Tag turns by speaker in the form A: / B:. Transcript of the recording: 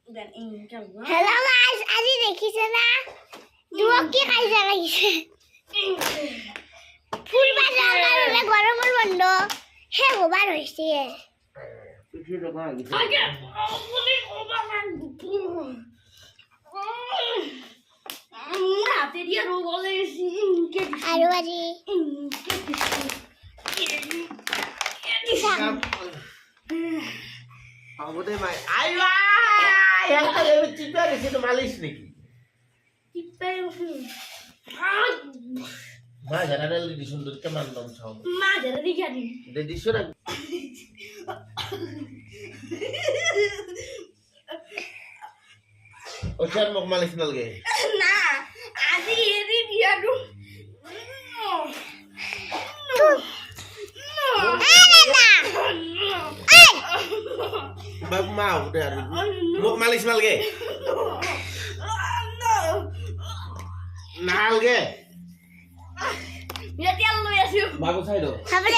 A: Hello guys, আজি দেখিছে না দুক কি খাইছা লাগিছে ফুলবা যাওয়ার কারণে গরমের বন্ধ হে হবার হইছে আগে বলি ওবামান হাতে দিয়ে রোগ হয়েছে আরো আজি
B: আমাদের মাই আইবা একটা এমন চিপা রেখে তো মালিশ নাকি
A: চিপা
B: মা জানালে দি সুন্দর কেমন নাম ছাও
A: মা জানা দি জানি
B: দে দিছো না ও চার মুখ মালিশ নালগে
A: না আজি এরি বিয়াডু
B: বাবু মা উঠে আর মুখ মালিশ নালগে নালগে
A: বিয়া তেল লই আসিও
B: বাবু ছাইদো
A: হবে